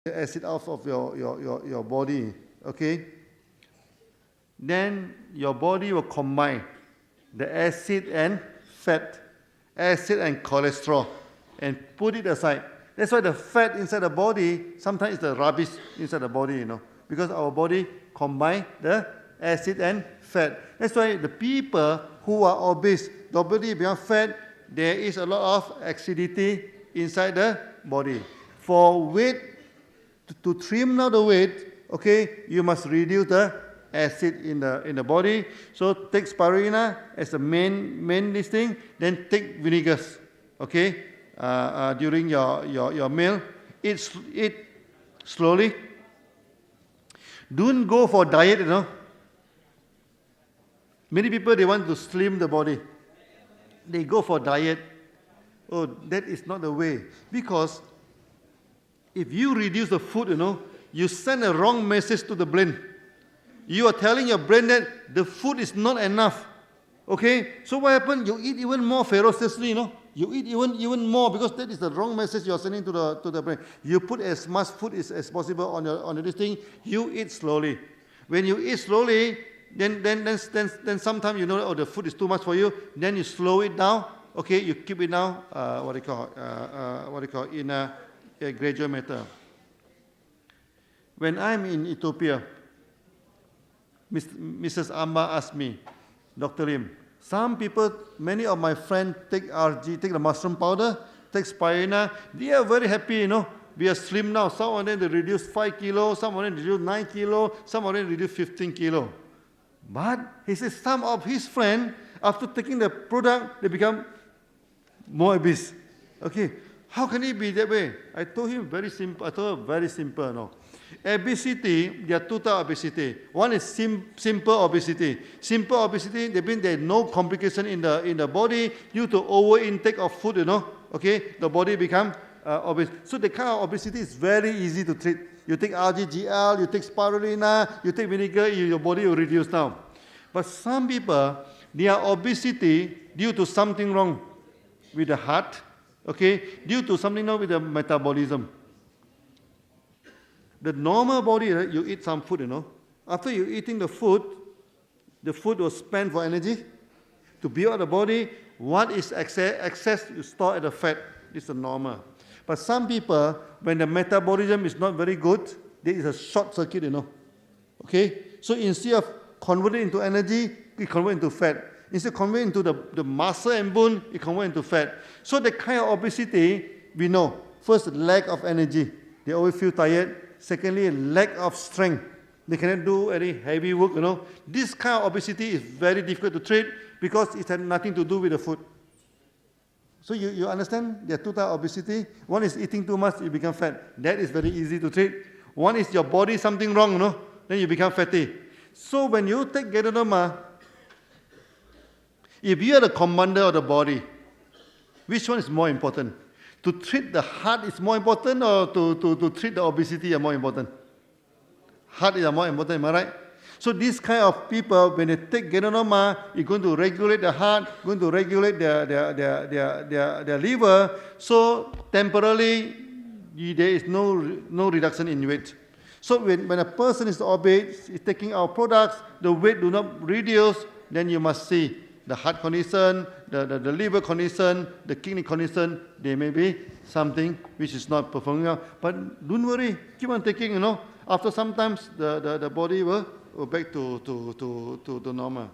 the acid out of your body, okay? Then your body will combine the acid and fat, acid and cholesterol, and put it aside. That's why the fat inside the body, sometimes it's the rubbish inside the body, you know, because our body combine the acid and fat. That's why the people who are obese, the body becomes fat, there is a lot of acidity inside the body. For weight, to trim down the weight, okay, you must reduce the acid in the body. So take spirulina as the main this thing, then take vinegars, okay, during your meal. Eat slowly. Don't go for diet, you know. Many people, they want to slim the body. They go for diet. Oh, that is not the way. Because if you reduce the food, you know, you send a wrong message to the brain. You are telling your brain that the food is not enough. Okay? So what happens? You eat even more ferociously, you know. You eat even more because that is the wrong message you are sending to the brain. You put as much food as possible on this thing. You eat slowly. When you eat slowly, then sometimes you know, oh, the food is too much for you. Then you slow it down. Okay, you keep it down. In a gradual manner. When I'm in Ethiopia, Mrs. Amba asked me, Dr. Lim, some people, many of my friends take RG, take the mushroom powder, take spirulina. They are very happy, you know. We are slim now. Some of them they reduce 5 kilos, some of them reduce 9 kilos, some of them reduce 15 kilos. But he says some of his friends, after taking the product, they become more obese. Okay, how can it be that way? I told him very simple. I told her very simple. No, obesity. There are two types of obesity. One is simple obesity. Simple obesity, that means there is no complication in the body due to over intake of food. You know, okay, the body become obese. So the kind of obesity is very easy to treat. You take RGGL, you take spirulina, you take vinegar, your body will reduce down. But some people, they are obesity due to something wrong with the heart, okay, due to something wrong with the metabolism. The normal body, right, you eat some food, you know. After you eating the food was spent for energy to build up the body. What is excess you store at the fat. This is the normal. But some people, when the metabolism is not very good, there is a short circuit, you know. Okay? So instead of converting into energy, it converts into fat. Instead of converting into the muscle and bone, it converts into fat. So the kind of obesity, we know. First, lack of energy. They always feel tired. Secondly, lack of strength. They cannot do any heavy work, you know. This kind of obesity is very difficult to treat because it has nothing to do with the food. So you understand? There are two types of obesity. One is eating too much, you become fat. That is very easy to treat. One is your body something wrong, you know, then you become fatty. So when you take Ganoderma, if you are the commander of the body, which one is more important? To treat the heart is more important or to treat the obesity is more important? Heart is more important, am I right? So this kind of people, when they take Ganoderma, it's going to regulate the heart, going to regulate their liver. So temporarily, there is no reduction in weight. So when a person is obese, is taking our products, the weight do not reduce, then you must see the heart condition, the liver condition, the kidney condition, there may be something which is not performing well. But don't worry, keep on taking, you know. After sometimes the body will back to normal.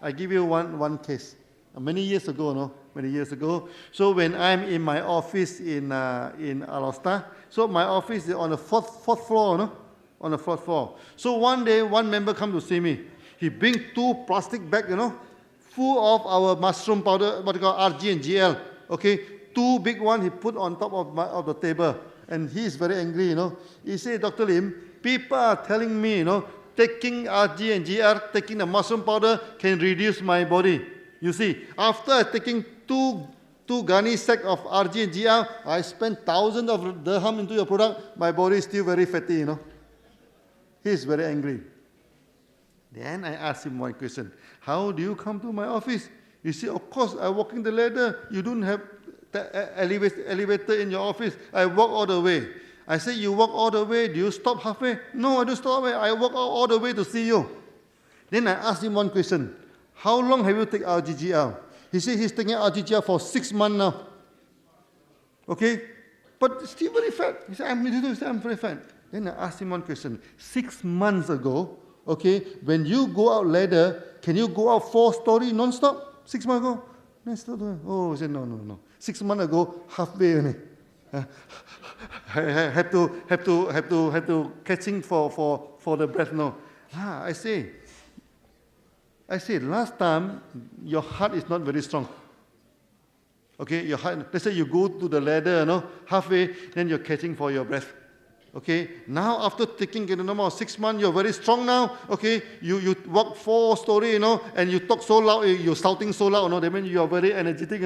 I give you one case. Many years ago, no? Many years ago. So when I'm in my office in Alosta, so my office is on the fourth floor, no? On the fourth floor. So one day, one member come to see me. He bring 2 plastic bags, you know, full of our mushroom powder, what we call RG and GL. Okay, 2 big ones he put on top of the table. And he is very angry, you know. He said, Dr. Lim, people are telling me, you know, taking RG and GR, taking the mushroom powder can reduce my body. You see, after taking two gunny sack of RG and GR, I spent thousands of dirham into your product. My body is still very fatty, you know. He is very angry. Then I asked him one question. How do you come to my office? He said, of course, I walking the ladder. You don't have the elevator in your office. I walk all the way. I say, you walk all the way, do you stop halfway? No, I don't stop halfway. I walk all the way to see you. Then I asked him one question. How long have you taken RGGL? He said he's taking RGGL for 6 months now. Okay? But still very fat. He said, I'm very fat. Then I asked him one question. 6 months ago, okay, when you go out ladder, can you go out 4 stories non-stop? 6 months ago? No, still doing. Oh, he said, no. 6 months ago, halfway only. Have to catching for the breath now. I say, last time your heart is not very strong. Okay, your heart. Let's say you go to the ladder, halfway, then you're catching for your breath. Okay, now after taking Gedanoma 6 months, you're very strong now. Okay, you walk 4 stories, and you talk so loud, you're shouting so loud, that means you are very energetic,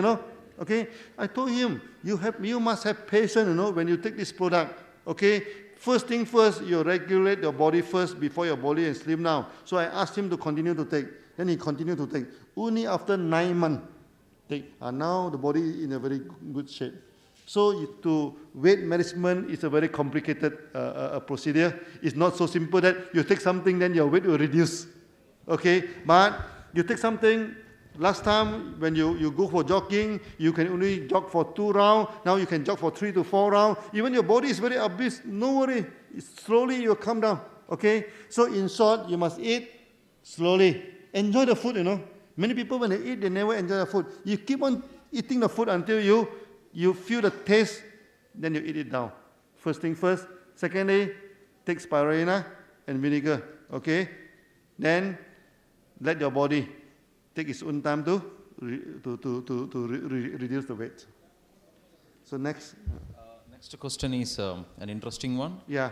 Okay, I told him, you must have patience, when you take this product. Okay, first thing first, you regulate your body first before your body is slim down. So I asked him to continue to take. Then he continued to take. Only after 9 months, take. And now the body is in a very good shape. So to weight management is a very complicated procedure. It's not so simple that you take something, then your weight will reduce. Okay, but you take something. Last time, when you go for jogging, you can only jog for 2 rounds. Now you can jog for 3 to 4 rounds. Even your body is very obese. No worry. Slowly you'll come down. Okay? So in short, you must eat slowly. Enjoy the food, Many people, when they eat, they never enjoy the food. You keep on eating the food until you feel the taste, then you eat it down. First thing first. Secondly, take spirulina and vinegar. Okay? Then let your body take its own time to reduce the weight. So next. Next question is an interesting one. Yeah.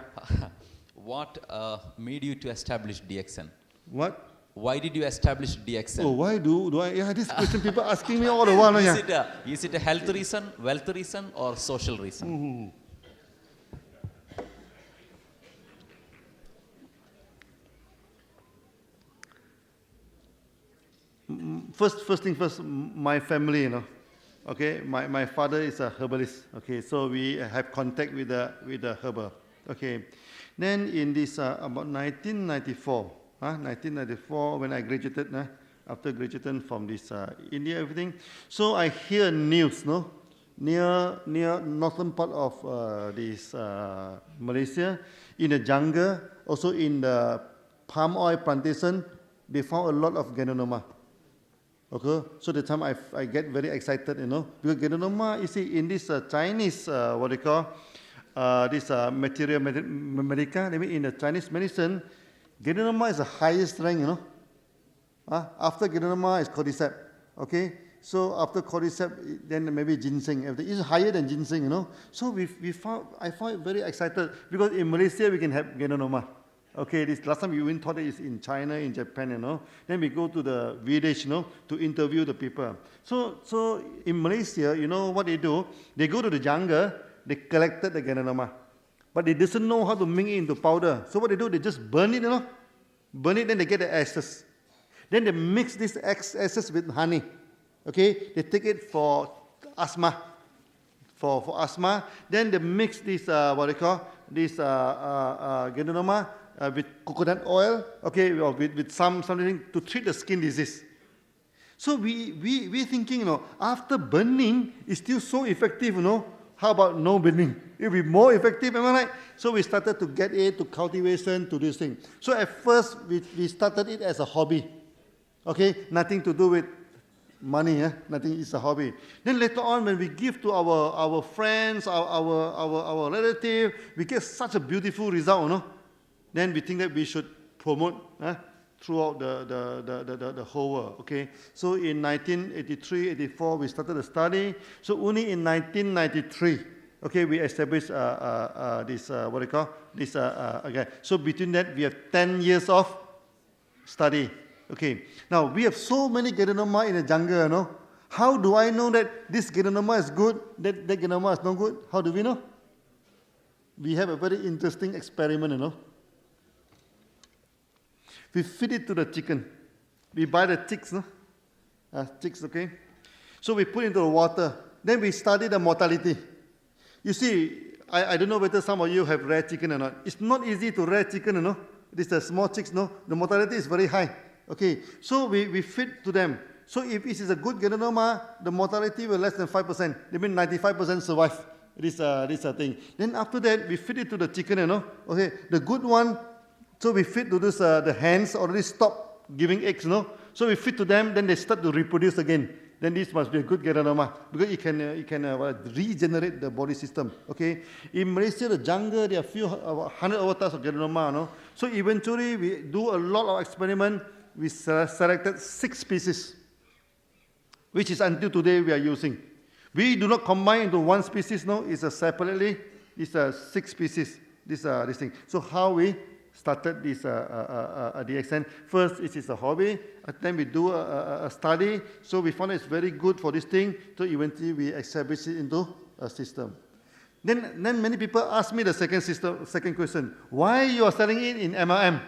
What made you to establish DXN? What? Why did you establish DXN? Oh, why do I? Yeah, this question people asking me all the while. Is it a health reason, wealth reason, or social reason? First thing first, my family, Okay, my father is a herbalist. Okay, so we have contact with the herbal. Okay, then in this about 1994, when I graduated, after graduating from this India, everything. So I hear news, near northern part of this Malaysia, in the jungle, also in the palm oil plantation, they found a lot of Gedanoma. Okay, so the time I get very excited, because Gedanoma, you see, in this Chinese, what they call, this materia medica, I mean, in the Chinese medicine, Gedanoma is the highest rank, After Gedanoma is cordyceps, okay? So after cordyceps, then maybe ginseng. It's higher than ginseng, So I found it very excited, because in Malaysia, we can have Gedanoma. Okay, this last time we even thought it is in China, in Japan, Then we go to the village, to interview the people. So in Malaysia, what they do? They go to the jungle, they collected the Gedanoma. But they doesn't know how to make it into powder. So what they do, they just burn it, Burn it, then they get the ashes. Then they mix this ashes with honey. Okay, they take it for asthma. For asthma, then they mix this, what they call, this Gedanoma, with coconut oil, okay, or with something to treat the skin disease. So we thinking, after burning, it's still so effective, How about no burning? It will be more effective, am I right? So we started to get it to cultivation, to this thing. So at first, we started it as a hobby, okay, nothing to do with money, nothing, it's a hobby. Then later on, when we give to our friends, our relatives, we get such a beautiful result, Then we think that we should promote throughout the whole world, okay? So in 1983, 84, we started the study. So only in 1993, okay, we established this, what do you call, this, okay. So between that, we have 10 years of study. Okay, now we have so many Gedanoma in the jungle, How do I know that this Gedanoma is good, that Gedanoma is not good? How do we know? We have a very interesting experiment, We feed it to the chicken. We buy the chicks, chicks, okay? So we put into the water. Then we study the mortality. You see, I don't know whether some of you have rare chicken or not. It's not easy to rear chicken, you know. These are small chicks, no? The mortality is very high. Okay, so we feed to them. So if it is a good granuloma, the mortality will less than 5%. That means 95% survive. This thing. Then after that, we feed it to the chicken, you know. Okay, the good one, so we feed to this, the hens already stop giving eggs, you know. So we feed to them, then they start to reproduce again. Then this must be a good granuloma because it can regenerate the body system. Okay, in Malaysia, the jungle, there are few 100 over types of granuloma, no. So eventually, we do a lot of experiment. We selected 6 species, which is until today we are using. We do not combine into one species, no. It's separately. It's 6 species. This thing. So how we started this DXN? First, it is a hobby. Then we do a study. So we found it's very good for this thing. So eventually we establish it into a system. Then many people ask me the second question. Why you are selling it in MLM?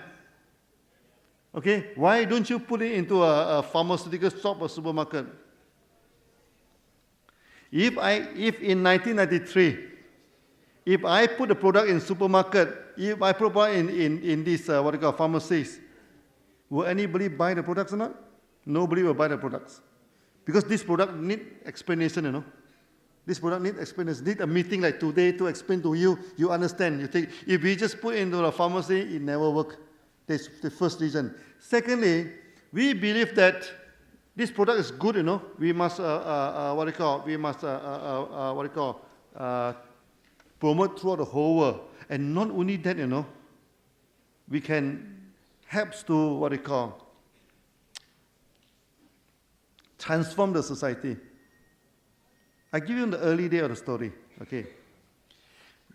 Okay, why don't you put it into a pharmaceutical shop or supermarket? If in 1993, if I put the product in supermarket, if I put it in this pharmacies, will anybody buy the products or not? Nobody will buy the products, because this product need explanation, you know. This product need explanation. Need a meeting like today to explain to you. You understand? You think if we just put it into a pharmacy, it never work. That's the first reason. Secondly, we believe that this product is good, you know. We must promote throughout the whole world. And not only that, you know, we can help to transform the society. I give you the early day of the story. Okay.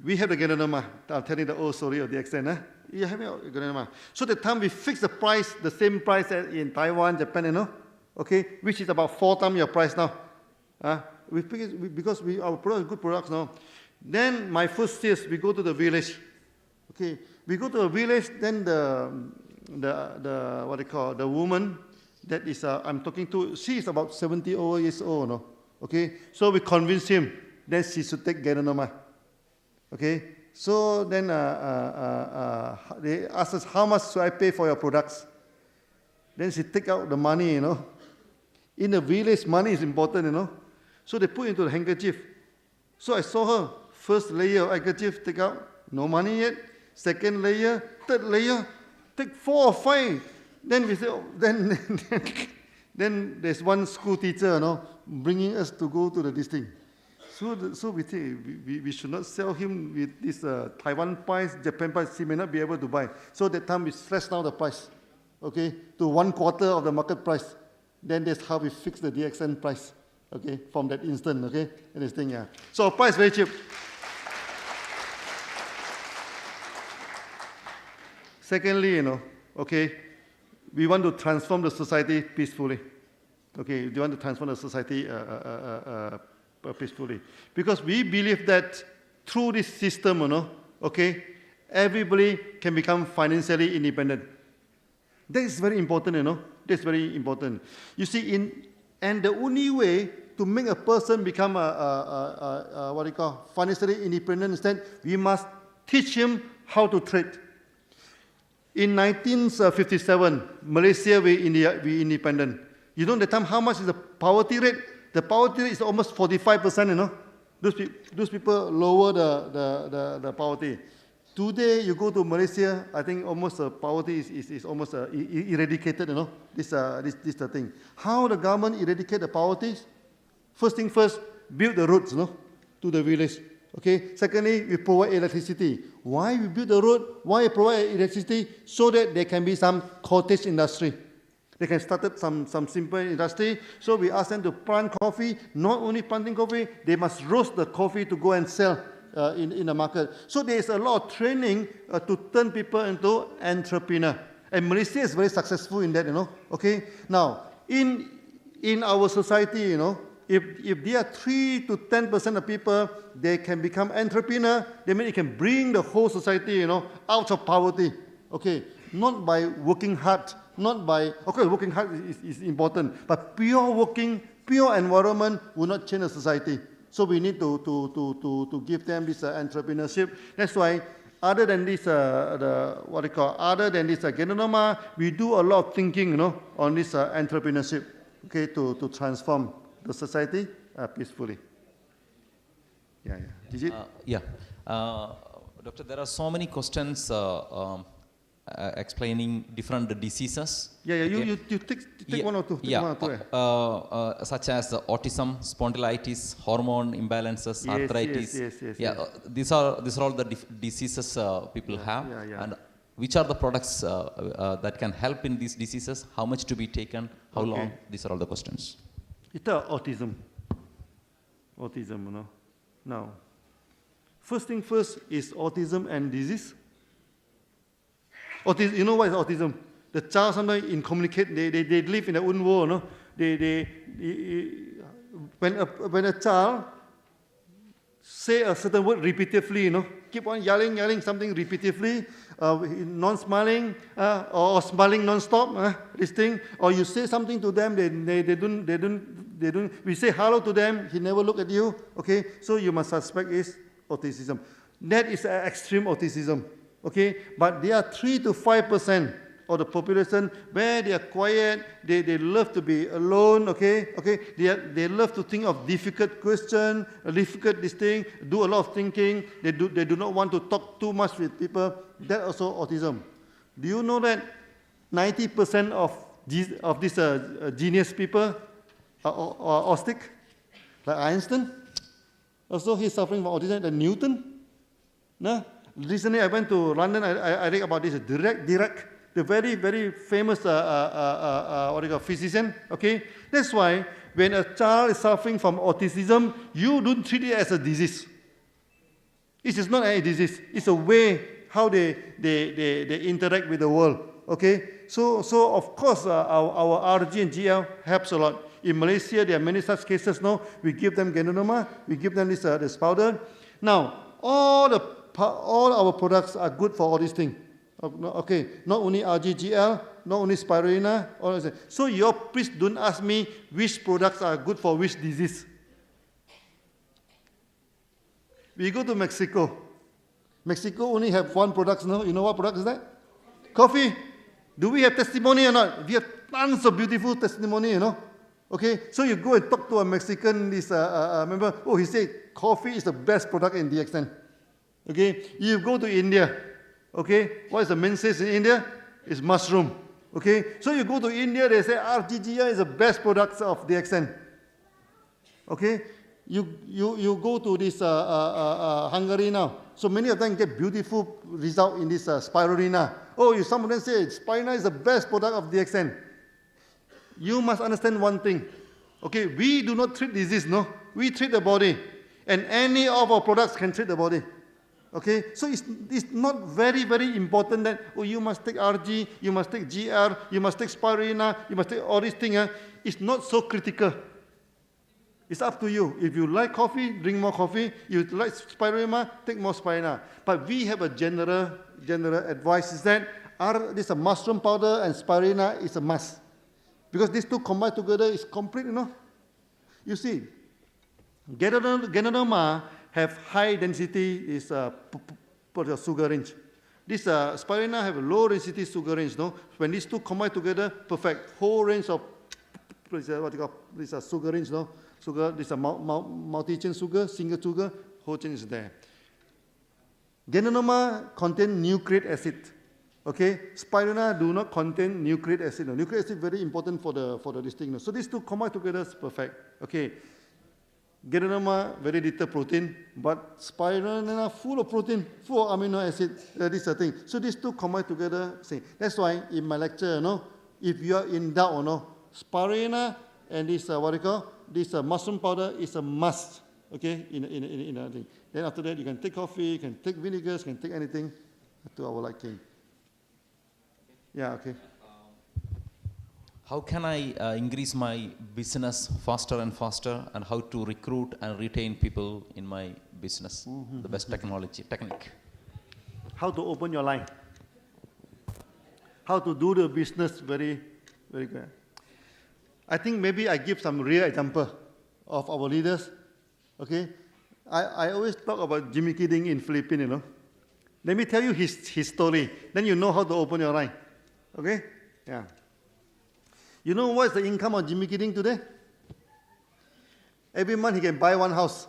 We have the granuloma. I'm telling the old story of the DXN. You have a granuloma. So the time we fix the price, the same price as in Taiwan, Japan, you know, okay, which is about 4 times your price now. We fix it because our product is good products now. Then my first sales, we go to the village. Okay, we go to a village. Then the woman that is I'm talking to, she is about 70 years old, no. Okay, so we convince him that she should take granuloma. Okay, so then they ask us, how much should I pay for your products? Then she take out the money, you know. In the village, money is important, you know. So they put into the handkerchief. So I saw her, first layer of handkerchief, take out, no money yet. Second layer, third layer, take 4 or 5. Then we say, then there's one school teacher, you know, bringing us to go to this thing. So we think we should not sell him with this Taiwan price, Japan price. He may not be able to buy. So that time we slashed down the price, okay, to 1/4 of the market price. Then that's how we fix the DXN price, okay, from that instant, okay, and this thing, yeah. So our price very cheap. Secondly, you know, okay, we want to transform the society peacefully. Okay, we want to transform the society peacefully. Because we believe that through this system, you know, okay, everybody can become financially independent. That is very important, you know. That's very important. You see, and the only way to make a person become financially independent is that we must teach him how to trade. In 1957, Malaysia we independent. You know the time how much is the poverty rate? The poverty rate is almost 45%, you know. Those people lower the poverty. Today, you go to Malaysia, I think almost poverty is almost eradicated, you know, this the thing. How the government eradicate the poverty? First thing first, build the roads, you know, to the village. Okay. Secondly, we provide electricity. Why we build the road? Why we provide electricity? So that there can be some cottage industry. They can start some simple industry. So we ask them to plant coffee. Not only planting coffee, they must roast the coffee to go and sell in the market. So there is a lot of training to turn people into entrepreneur. And Malaysia is very successful in that, you know. Okay. Now, in our society, you know, if there are 3 to 10% of people, they can become entrepreneur. They mean it can bring the whole society, you know, out of poverty. Okay. Not by working hard. Not by, okay, working hard is important, but pure working, pure environment will not change the society. So we need to give them this entrepreneurship. That's why, other than this, other than this Genonoma, we do a lot of thinking, on this entrepreneurship, okay, to transform the society peacefully. Yeah. Did you? Doctor, there are so many questions explaining different diseases. You take one or two. Such as autism, spondylitis, hormone imbalances, arthritis. Yes. These are all the diseases people have. And which are the products that can help in these diseases? How much to be taken? How long? These are all the questions. It's autism. Autism, Now, first thing first is autism and disease. You know what is autism? The child sometimes communicate. They live in their own world. No? When a child say a certain word repeatedly, keep on yelling something repeatedly, non-smiling or smiling non-stop, this thing, or you say something to them, they don't. We say hello to them, he never look at you. Okay, so you must suspect is autism. That is extreme autism. Okay, but there are 3 to 5% of the population where they are quiet, they love to be alone, okay, they love to think of difficult question, difficult this thing, do a lot of thinking, they do not want to talk too much with people. That also autism. Do you know that 90% of these genius people are autistic? Like Einstein, also he's suffering from autism. The Newton, no? Recently, I went to London. I read about this. Dirac, the very, very famous physician. Okay, that's why when a child is suffering from autism, you don't treat it as a disease. It is not a disease. It's a way how they interact with the world. Okay, so of course our RG and GL helps a lot. In Malaysia, there are many such cases. Now we give them Genonoma, we give them this powder. Now all our products are good for all these things. Okay, not only RGGL, not only spirulina, all this. So please don't ask me which products are good for which disease. We go to Mexico. Mexico only have one product, no? You know what product is that? Coffee. Do we have testimony or not? We have tons of beautiful testimony, Okay, so you go and talk to a Mexican member. Oh, he said coffee is the best product in DXN. Okay, you go to India. Okay, what is the mainstay in India? It's mushroom. Okay, so you go to India, they say RGGI is the best product of DXN. Okay, you go to this Hungary now. So many of them get beautiful result in this spirulina. Oh, some of them say spirulina is the best product of DXN. You must understand one thing. Okay, we do not treat disease, no? We treat the body. And any of our products can treat the body. Okay, so it's not very, very important that, you must take RG, you must take GR, you must take spirulina, you must take all these things. It's not so critical. It's up to you. If you like coffee, drink more coffee. If you like spirulina, take more spirulina. But we have a general advice is that this mushroom powder and spirulina is a must. Because these two combined together is complete, You see, Genonoma have high density sugar range. This spirulina have a low density sugar range, When these two combine together, perfect. Whole range of sugar range, Sugar, this multi-chain sugar, single sugar, whole chain is there. Genonoma contain nucleic acid. Okay, spirulina do not contain nucleic acid. Nucleic acid very important for this thing. So these two combine together is perfect. Okay. Genonoma, very little protein, but spirulina full of protein, full of amino acid. This is the thing. So these two combine together. That's why in my lecture, if you are in doubt, spirulina and this this mushroom powder is a must. Okay, in a thing. Then after that, you can take coffee, you can take vinegars, you can take anything to our liking. Yeah. Okay. How can I increase my business faster and faster, and how to recruit and retain people in my business? The best technique. How to open your line. How to do the business very, very good. I think maybe I give some real example of our leaders. Okay? I always talk about Jimmy Kidding in Philippines, you know. Let me tell you his story. Then you know how to open your eye. Okay? Yeah. You know what's the income of Jimmy Kidding today? Every month he can buy one house.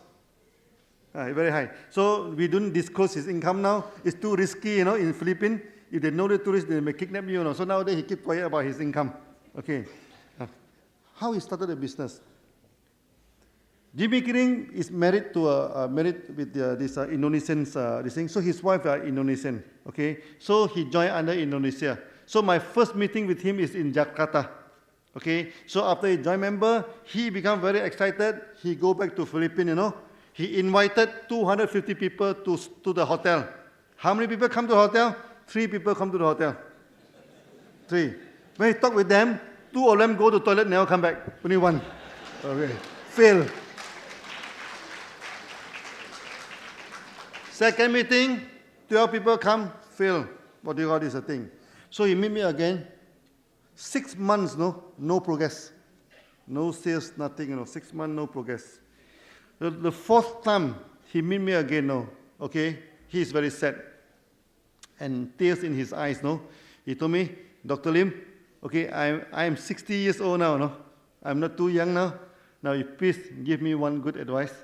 Very high. So we don't disclose his income now. It's too risky, you know, in Philippines. If they know the tourists, they may kidnap you, you know. So nowadays he keep quiet about his income. Okay. How he started a business? Jimmy Kidding is married to married with this Indonesian this thing. So his wife are Indonesian. Okay. So he joined under Indonesia. So my first meeting with him is in Jakarta. Okay. So after he joined member, he became very excited. He go back to Philippines, you know. He invited 250 people to the hotel. How many people come to the hotel? 3 people come to the hotel. 3. When he talk with them, 2 of them go to the toilet, never come back. Only 1. Okay. Fail. Second meeting, 12 people come, fail. What do you call this a thing? So he meet me again. 6 months, no progress. No sales, nothing, 6 months, no progress. The 4th time he meet me again, okay, he is very sad. And tears in his eyes, He told me, Dr. Lim, okay, I am 60 years old now, I'm not too young now. Now, you please give me one good advice.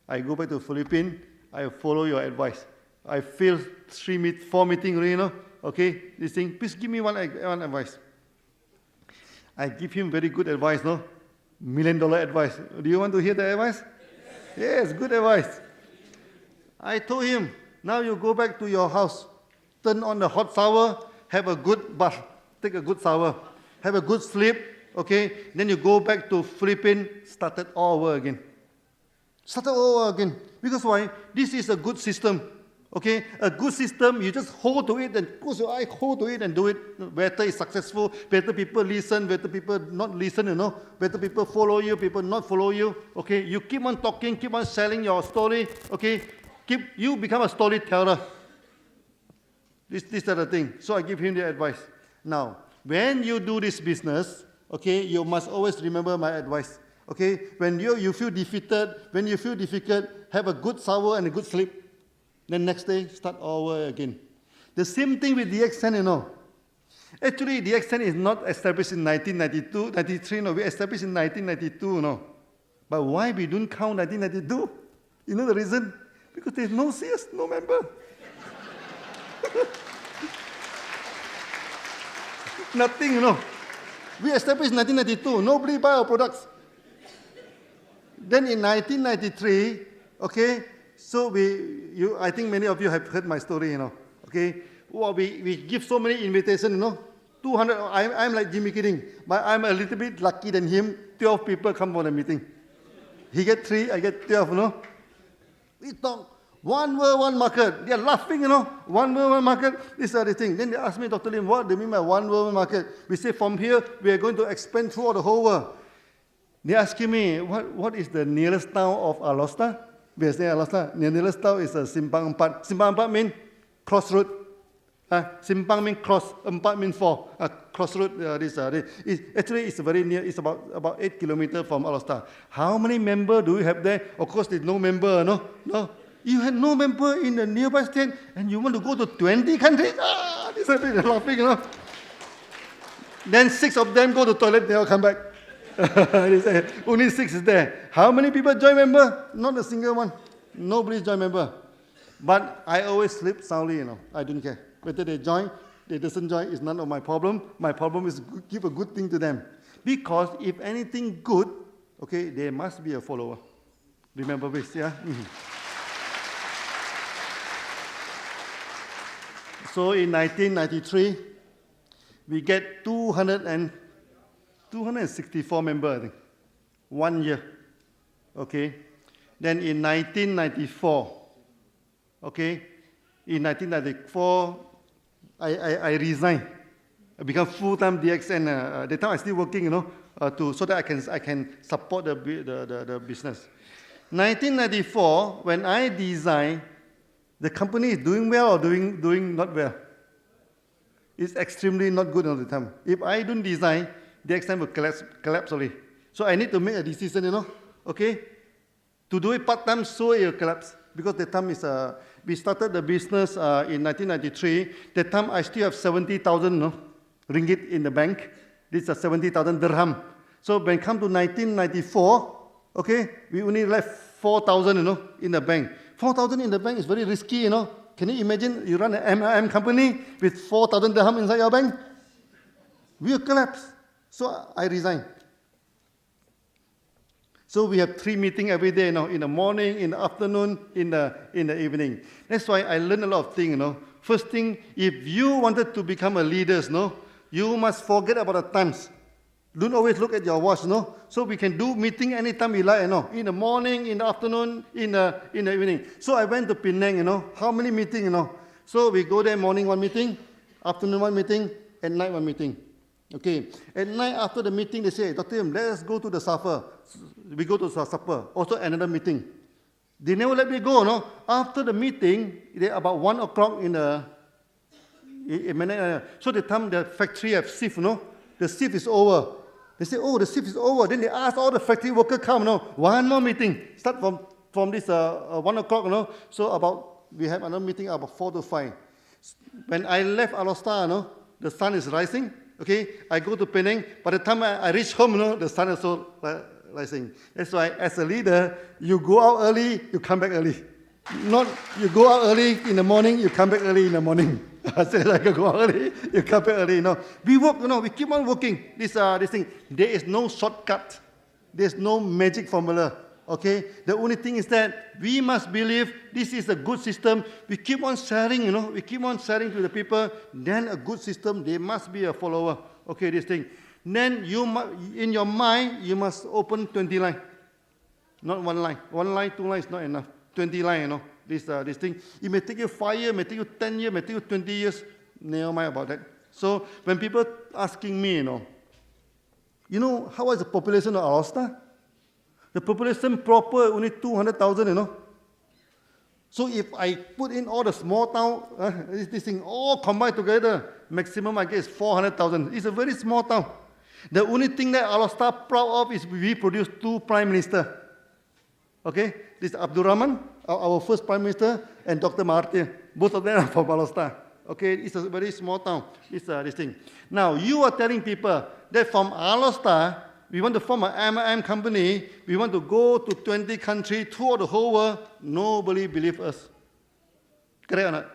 I go back to the Philippines, I follow your advice. I failed 4 meetings already, okay, this thing, please give me one advice. I give him very good advice, $1 million advice. Do you want to hear the advice? Yes, good advice. I told him, now you go back to your house, turn on the hot shower, have a good bath, take a good shower, have a good sleep, okay? Then you go back to Philippines, start it all over again. Start it all over again. Because why? This is a good system, okay? A good system, you just hold to it and close your eye, hold to it and do it. Better is successful, better people listen, better people not listen, Better people follow you, people not follow you, okay? You keep on talking, keep on selling your story, okay? You become a storyteller. This is the thing. So I give him the advice. Now, when you do this business, okay, you must always remember my advice. Okay? When you feel defeated, when you feel difficult, have a good shower and a good sleep. Then next day, start all over again. The same thing with DXN, Actually, DXN is not established in 1992, 93, we established in 1992, But why we don't count 1992? You know the reason? Because there's no sales, no member. Nothing, We established in 1992. Nobody buy our products. Then in 1993, okay, so I think many of you have heard my story, Okay, well, we give so many invitations, 200. I'm like Jimmy Kidding, but I'm a little bit lucky than him. 12 people come for the meeting. He get 3, I get 12, We talk. One world, one market. They are laughing, One world, one market. This is the thing. Then they ask me, Dr. Lim, what do you mean by one world, one market? We say from here, we are going to expand throughout the whole world. They asking me, what is the nearest town of Alosta? We say Alosta. The nearest town is Simpang Empat. Simpang Empat means crossroad. Simpang means cross. Empat means 4. Crossroad. Actually, it's very near. It's about 8 kilometers from Alosta. How many members do you have there? Of course, there's no member, No. You had no member in the nearby state, and you want to go to 20 countries? This is laughing, Then 6 of them go to the toilet, they all come back. They say, only 6 is there. How many people join member? Not a single one. Nobody join member. But I always sleep soundly, I don't care. Whether they join, they doesn't join, is none of my problem. My problem is give a good thing to them. Because if anything good, okay, there must be a follower. Remember this, yeah? So in 1993, we get 264 members, I think. 1 year. Okay. Then in 1994, okay, in 1994, I resigned. I become full-time DXN. At the time I still working, so that I can support the business. 1994, when I designed, the company is doing well or doing not well. It's extremely not good all the time. If I don't design, the DXN will collapse already. So I need to make a decision, Okay? To do it part-time, so it will collapse. Because the time is, we started the business in 1993. That time I still have 70,000 ringgit in the bank. This is 70,000 dirham. So when it comes to 1994, okay, we only left 4,000, in the bank. 4,000 in the bank is very risky, Can you imagine you run an MLM company with 4,000 dirham inside your bank? We will collapse. So I resigned. So we have 3 meetings every day, in the morning, in the afternoon, in the evening. That's why I learned a lot of things, First thing, if you wanted to become a leader, you must forget about the times. Don't always look at your watch, So we can do meeting anytime we like, In the morning, in the afternoon, in the evening. So I went to Penang, How many meetings, So we go there, morning 1 meeting, afternoon 1 meeting, at night 1 meeting. Okay. At night after the meeting, they say, Dr. Im, let us go to the supper. We go to the supper. Also another meeting. They never let me go, After the meeting, about 1 o'clock in so the time the factory have shift, The shift is over. They say, the shift is over. Then they ask all the factory workers come, 1 more meeting. Start from this 1 o'clock, So we have another meeting about 4 to 5. When I left Alostar, the sun is rising. Okay, I go to Penang. By the time I reach home, the sun is also rising. That's why, as a leader, you go out early, you come back early. Not you go out early in the morning, you come back early in the morning. I said I go out early, you come back early. We work, we keep on working. This thing. There is no shortcut. There's no magic formula. Okay? The only thing is that we must believe this is a good system. We keep on sharing, We keep on sharing to the people. Then a good system, there must be a follower. Okay, this thing. Then in your mind, you must open 20 lines. Not 1 line. 1 line, 2 lines is not enough. 20 lines, this thing. It may take you 5 years, may take you 10 years, may take you 20 years. Never mind about that. So when people asking me, how is the population of Alostar? The population proper only 200,000, So if I put in all the small town, this thing all combined together, maximum I get is 400,000. It's a very small town. The only thing that Alostar proud of is we produce 2 prime ministers. Okay, this is Abdul Rahman, our first prime minister, and Dr. Mahathir. Both of them are from Alostar. Okay, it's a very small town. It's this thing. Now you are telling people that from Alostar, we want to form an MLM company. We want to go to 20 countries, tour the whole world. Nobody believes us. Correct or not?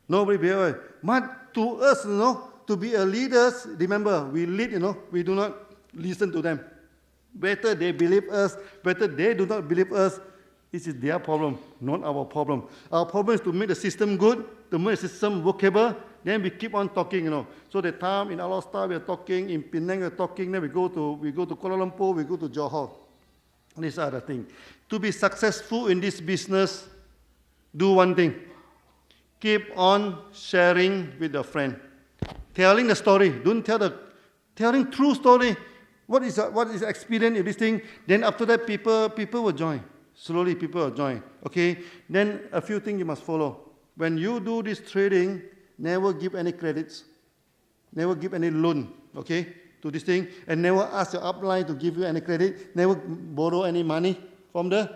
Nobody believes us. But to us, to be a leaders, remember, we lead, we do not listen to them. Better they believe us, better they do not believe us. This is their problem, not our problem. Our problem is to make the system good, to make the system workable. Then we keep on talking, So the time in Alostar we are talking, in Penang we are talking, then we go to Kuala Lumpur, we go to Johor. These are the things. To be successful in this business, do one thing. Keep on sharing with your friend. Telling the story. Don't telling true story. What is experience in this thing? Then after that, people will join. Slowly, people will join. Okay. Then a few things you must follow. When you do this trading, never give any credits, never give any loan. Okay, to this thing, and never ask your upline to give you any credit. Never borrow any money from your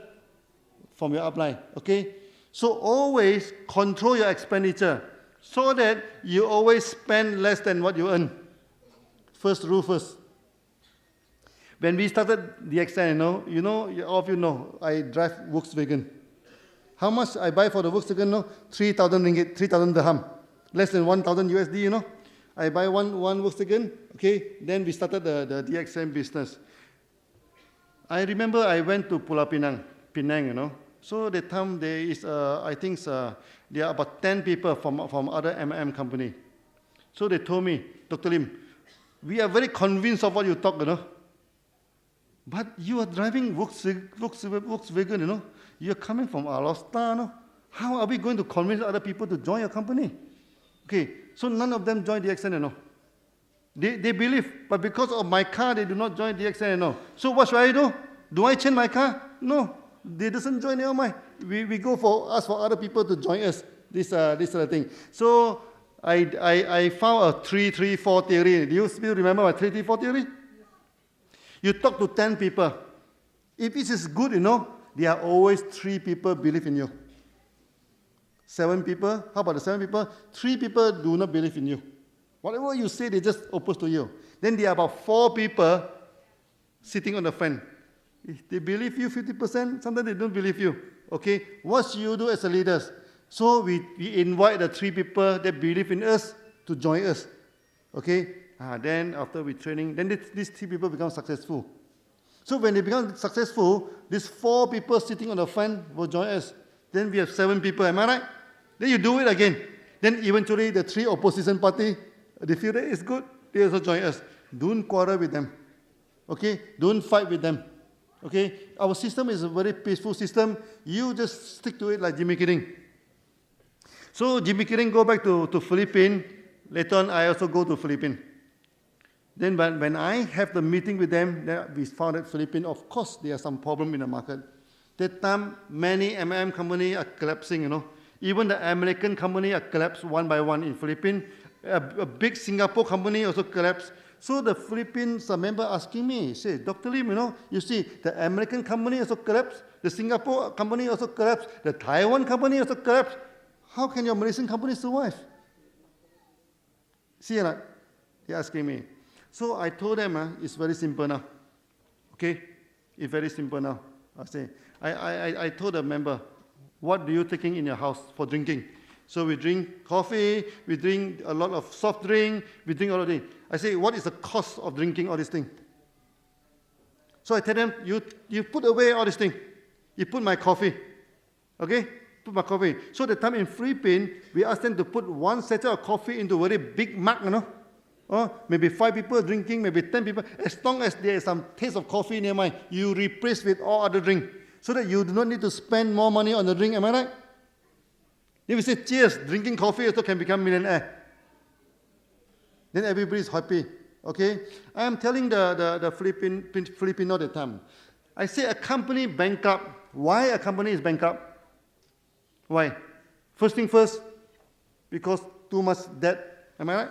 upline. Okay. So always control your expenditure so that you always spend less than what you earn. First rule first. When we started DXN, all of you know, I drive Volkswagen. How much I buy for the Volkswagen? 3,000 ringgit, 3,000 dirham. Less than 1,000 USD, I buy one Volkswagen, okay? Then we started the DXN business. I remember I went to Pulau Penang, So the time there is, I think there are about 10 people from other MLM company. So they told me, Dr. Lim, we are very convinced of what you talk, But you are driving Volkswagen, You are coming from Alostar, How are we going to convince other people to join your company? Okay, so none of them join DXN, They believe, but because of my car, they do not join DXN, So what should I do? Do I change my car? No, they doesn't join, never mind. We go ask for other people to join us. This sort of thing. So I found a 3-3-4 theory. Do you still remember my 3-3-4 theory? You talk to 10 people. If it is good, there are always 3 people believe in you. 7 people, how about the 7 people? 3 people do not believe in you. Whatever you say, they just oppose to you. Then there are about 4 people sitting on the fence. If they believe you 50%, sometimes they don't believe you. Okay, what should you do as a leader? So we invite the 3 people that believe in us to join us. Okay, then after we training, then these 3 people become successful. So when they become successful, these 4 people sitting on the fence will join us. Then we have 7 people, am I right? Then you do it again. Then eventually the 3 opposition party, they feel that it's good, they also join us. Don't quarrel with them. Okay, don't fight with them. Okay, our system is a very peaceful system. You just stick to it like Jimmy Kidding. So Jimmy Kidding go back to Philippines. Later on, I also go to Philippines. Then when I have the meeting with them, we found that Philippines, of course, there are some problem in the market. That time, many M&M companies are collapsing, you know. Even the American company are collapsed one by one in Philippines. A big Singapore company also collapsed. So the Philippines member asking me, say, Dr. Lim, you know, you see, the American company also collapsed, the Singapore company also collapsed, the Taiwan company also collapsed. How can your Malaysian company survive? See that? They're asking me. So I told them, it's very simple now. Okay? It's very simple now. I told the member, what do you taking in your house for drinking? So we drink coffee, we drink a lot of soft drink, we drink all of things. I say, what is the cost of drinking all these things? So I tell them, you put away all these things. You put my coffee. Okay? Put my coffee. So the time in Philippines, we ask them to put 1 sachet of coffee into a very big mug, you know. Maybe 5 people drinking, maybe 10 people. As long as there is some taste of coffee nearby, you replace with all other drink. So that you do not need to spend more money on the drink, am I right? If you say, cheers, drinking coffee also can become millionaire. Then everybody is happy, okay? I am telling the Filipino at the time. I say a company bankrupt. Why a company is bankrupt? Why? First thing first, because too much debt, am I right?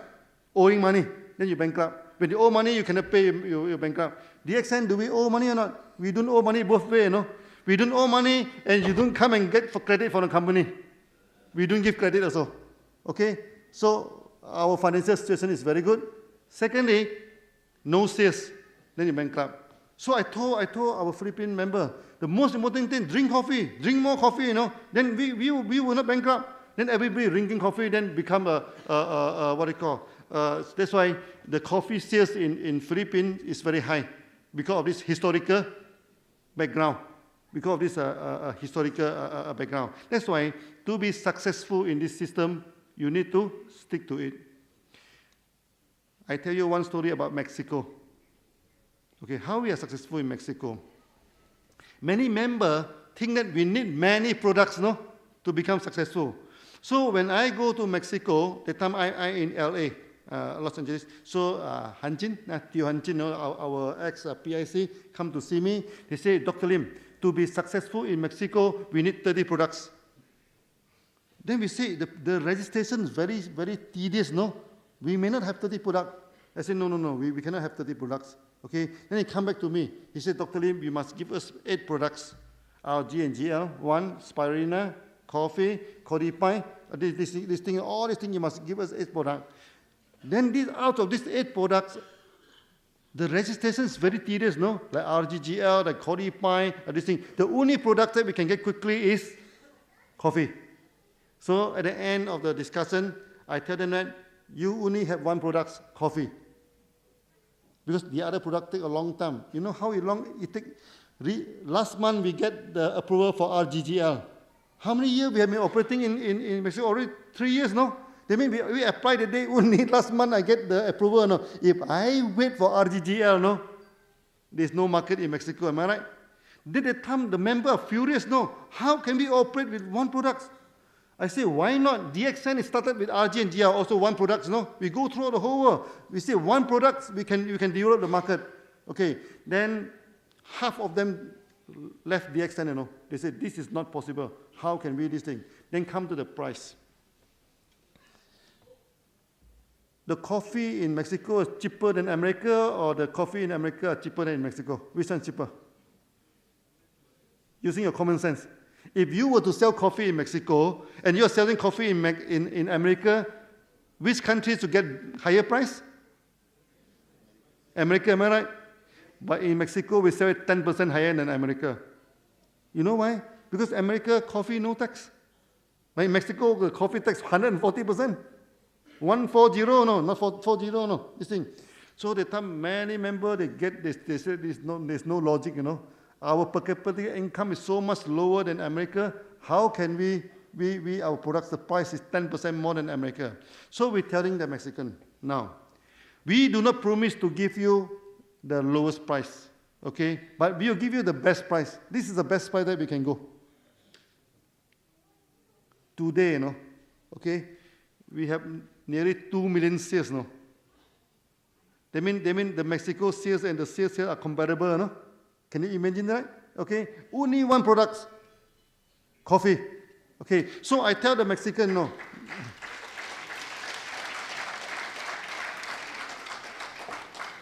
Owing money, then you bankrupt. When you owe money, you cannot pay, you're bankrupt. DXN, do we owe money or not? We don't owe money both ways, you know? We don't owe money, and you don't come and get for credit from the company. We don't give credit also. Okay? So our financial situation is very good. Secondly, no sales, then you bankrupt. So I told our Philippine member, the most important thing, drink coffee, drink more coffee, you know. Then we will not bankrupt. Then everybody drinking coffee, then become what do you call? That's why the coffee sales in Philippines is very high because of this historical background. Because of this historical background. That's why to be successful in this system, you need to stick to it. I tell you one story about Mexico. Okay, how we are successful in Mexico. Many members think that we need many products, no, to become successful. So when I go to Mexico, the time I in LA, Los Angeles, so Hanjin, Tio Hanjin, our ex-PIC, come to see me. They say, Dr. Lim, to be successful in Mexico, we need 30 products. Then we say, the registration is very, very tedious, no? We may not have 30 products. I said, no, we cannot have 30 products. Okay? Then he come back to me. He said, Dr. Lim, you must give us 8 products. Our G and GL, 1, Spirulina, coffee, Codipi, this thing, all these things, you must give us 8 products. Then out of these 8 products, the registration is very tedious, no? Like RGGL, like Codipi, this thing. The only product that we can get quickly is coffee. So at the end of the discussion, I tell them that you only have 1 product, coffee. Because the other product take a long time. You know how long it take? Last month we get the approval for RGGL. How many years we have been operating in Mexico? Already 3 years, no? That means we applied the day only last month I get the approval, no? If I wait for RGGL, no? There's no market in Mexico, am I right? Did the time the member are furious, no? How can we operate with 1 product? I say, why not? DXN is started with RG and GR, also 1 product, no? We go through the whole world. We say 1 product, we can develop the market. Okay, then half of them left DXN, you know. They said, this is not possible. How can we do this thing? Then come to the price. The coffee in Mexico is cheaper than America, or the coffee in America is cheaper than in Mexico? Which one is cheaper? using your common sense. If you were to sell coffee in Mexico and you're selling coffee in America, which countries to get higher price? America, am I right? But in Mexico, we sell it 10% higher than America. You know why? Because America, coffee, no tax. But in Mexico, the coffee tax 140%. 140, no, not 40, no, this thing. So the time many members, they say there's no logic, you know. Our per capita income is so much lower than America. How can our products, the price is 10% more than America. So we're telling the Mexican, now, we do not promise to give you the lowest price, okay? But we'll give you the best price. This is the best price that we can go. Today, you know, okay, we have nearly 2 million sales, no? They mean the Mexico sales and the sales here are comparable, no? Can you imagine that? Okay, only one product, coffee. Okay, so I tell the Mexican, no.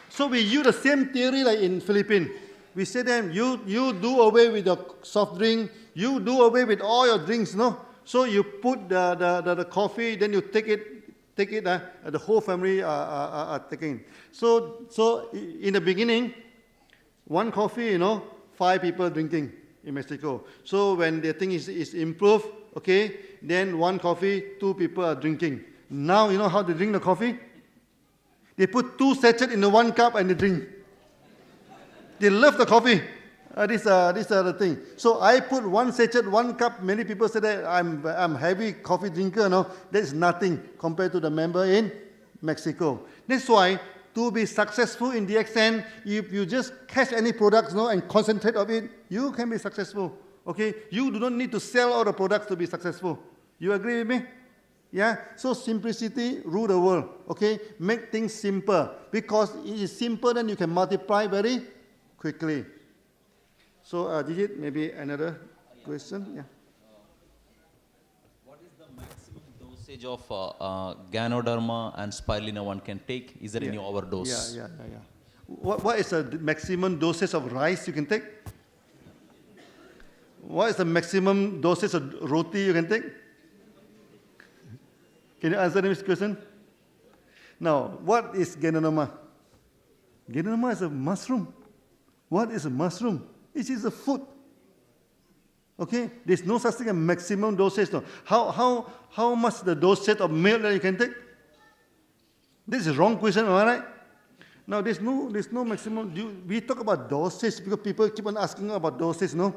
So we use the same theory like in Philippines. We say them, you do away with your soft drink, you do away with all your drinks, no? So you put the coffee, then you take it, the whole family are taking. So in the beginning, one coffee, you know, 5 people drinking in Mexico. So when the thing is improved, okay, then one coffee, 2 people are drinking. Now you know how they drink the coffee? They put 2 sachets in the 1 cup and they drink. They love the coffee. These are the thing. So I put 1 sachet, 1 cup. Many people say that I'm heavy coffee drinker. No, that's nothing compared to the member in Mexico. That's why to be successful in DXN, if you just catch any products, no, and concentrate on it, you can be successful. Okay, you do not need to sell all the products to be successful. You agree with me? Yeah. So simplicity rule the world. Okay, make things simple because it is simple. Then you can multiply very quickly. So, Digit, maybe another question? Yeah. What is the maximum dosage of Ganoderma and Spirulina one can take? Is there any overdose? Yeah. What is the maximum dosage of rice you can take? What is the maximum dosage of roti you can take? Can you answer this question? Now, what is Ganoderma? Ganoderma is a mushroom. What is a mushroom? It is a food. Okay? There's no such thing as maximum dosage. No. How much the dosage of milk that you can take? This is a wrong question, am I right? Now, there's no maximum. We talk about dosage because people keep on asking about dosage, no?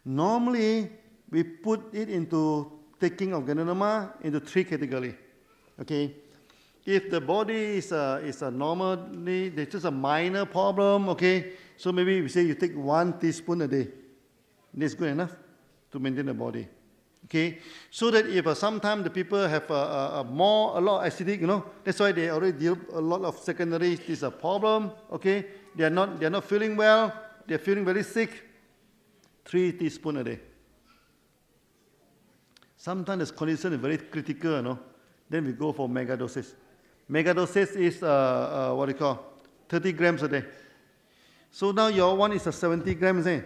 Normally, we put it into taking of Ganoderma into 3 categories. Okay? If the body is a normally, there's just a minor problem, okay? So maybe we say you take 1 teaspoon a day. That's good enough to maintain the body, okay? So that if sometimes the people have a lot acidic, you know, that's why they already deal a lot of secondary. This is a problem, okay? They're not feeling well. They're feeling very sick. 3 teaspoons a day. Sometimes the condition is very critical, you know. Then we go for mega doses. Mega doses is what you call 30 grams a day. So now your one is 70 grams, eh?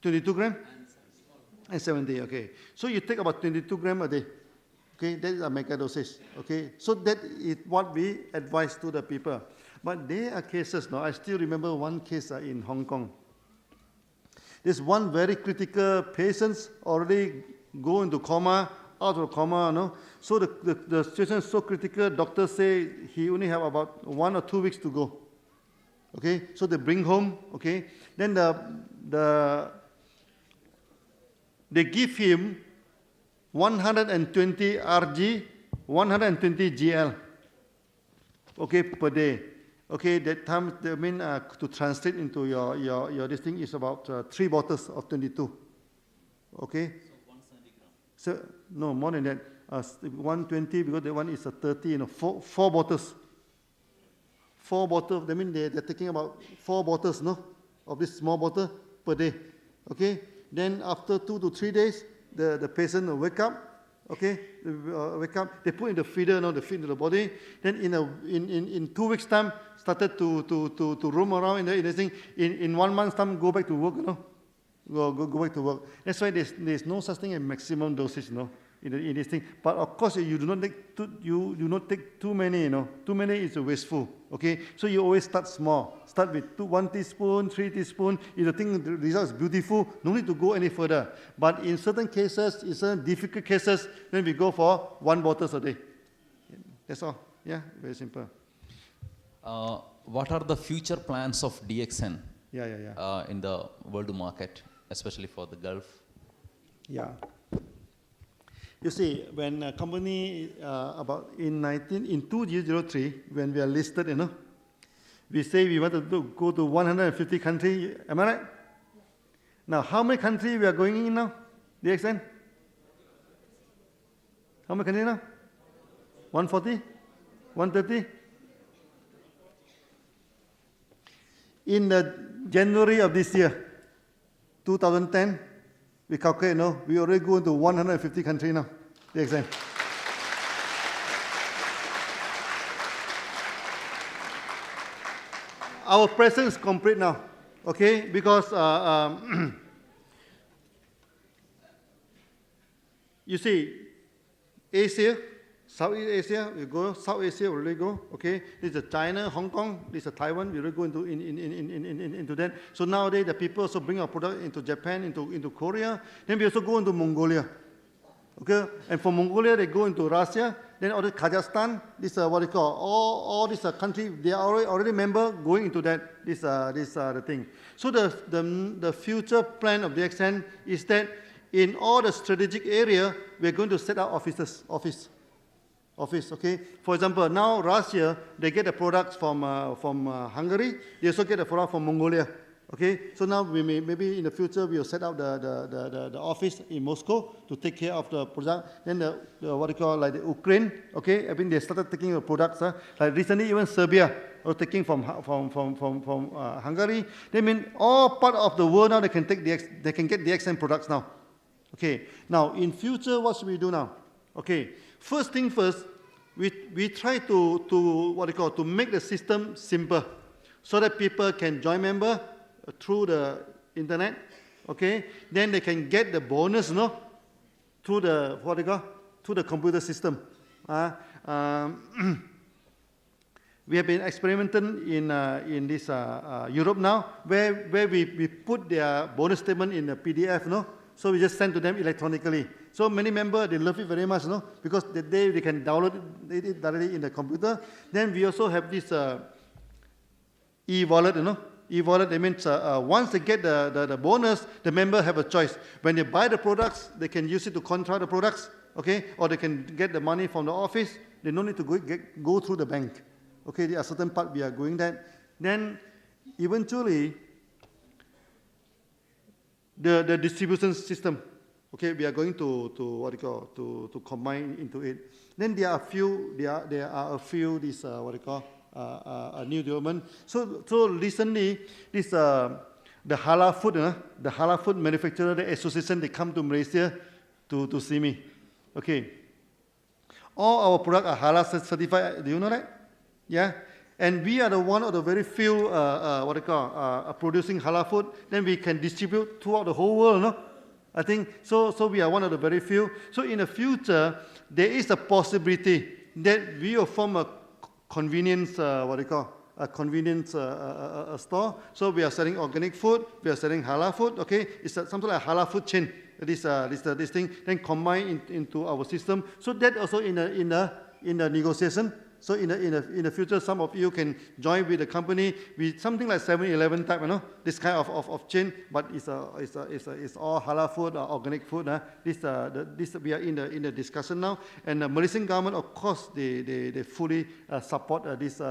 22 grams? And 70, okay. So you take about 22 grams a day. Okay, that is a mega dosage. Okay, so that is what we advise to the people. But there are cases, no? I still remember one case in Hong Kong. There's one very critical patient already go into coma, out of coma, no? So the situation is so critical, doctors say he only have about 1 or 2 weeks to go. Okay, so they bring home, okay? Then they give him 120 Rg, 120 GL, okay, per day. Okay, that time, I mean, to translate into your this thing is about 3 bottles of 22. Okay? So, no, more than that. 120 because the one is 30, you know, 4 bottles. 4 bottles, that means they're taking about 4 bottles, no? Of this small bottle per day. Okay? Then after 2 to 3 days, the patient will wake up Okay, wake up. They put in the feeder, they feed into the body. Then in 2 weeks' time, started to roam around in the thing. In 1 month's time, go back to work, Go back to work. That's why there's no such thing as maximum dosage, in this thing. But of course, you do not take too many, Too many is wasteful. Okay, so you always start small. Start with 1 teaspoon, 3 teaspoon. If the result is beautiful, no need to go any further. But in certain cases, in certain difficult cases, then we go for 1 bottle a day. That's all. Yeah, very simple. What are the future plans of DXN? Yeah. In the world market, especially for the Gulf? Yeah. You see, when a company in 2003, when we are listed, we say we want to go to 150 countries. Am I right? Now, how many countries we are going in now? DXN? How many countries now? 140? 130? In January of this year, 2010, we calculate, we already go into 150 countries now, the exam. Our presence is complete now, okay? Because you see, Asia, Southeast Asia, we go. South Asia, we already go. Okay, this is China, Hong Kong. This is Taiwan. We already go into that. So nowadays, the people also bring our product into Japan, into Korea. Then we also go into Mongolia. Okay, and from Mongolia they go into Russia. Then all the Kazakhstan. This what they call all these countries. They are already member going into that. The thing. So the future plan of the DXN is that in all the strategic area we are going to set up office. Okay. For example, now Russia, they get the products from Hungary. They also get the product from Mongolia. Okay. So now maybe in the future we will set up the office in Moscow to take care of the product. Then what they call like the Ukraine. Okay. I mean they started taking the products. Like recently even Serbia was taking from Hungary. They mean all part of the world now they can get DXN products now. Okay. Now in future what should we do now? Okay. First thing first, we try to make the system simple so that people can join member through the internet. Okay, then they can get the bonus, through the through the computer system. We have been experimenting in this Europe now, where we put their bonus statement in a PDF, So we just send to them electronically. So many members, they love it very much, because they can download it directly in the computer. Then we also have this e-wallet, E-wallet, that means once they get the bonus, the member have a choice. When they buy the products, they can use it to contract the products, okay? Or they can get the money from the office. They don't need to go through the bank. Okay, there are certain part we are going that. Then eventually, the distribution system, okay, we are going to combine into it. Then there are a few this a new development. So recently this the halal food manufacturer, the association, they come to Malaysia to see me. Okay, all our products are halal certified. Do you know that? Yeah. And we are the one of the very few producing halal food. Then we can distribute throughout the whole world, I think so. We are one of the very few. So in the future, there is a possibility that we will form a convenience, store. So we are selling organic food. We are selling halal food. Okay, it's something like a halal food chain. This thing then combine into our system. So that also in the negotiation. So in the future, some of you can join with the company with something like 7-Eleven type, this kind of chain, but it's all halal food, organic food. This we are in the discussion now, and the Malaysian government, of course, they fully support this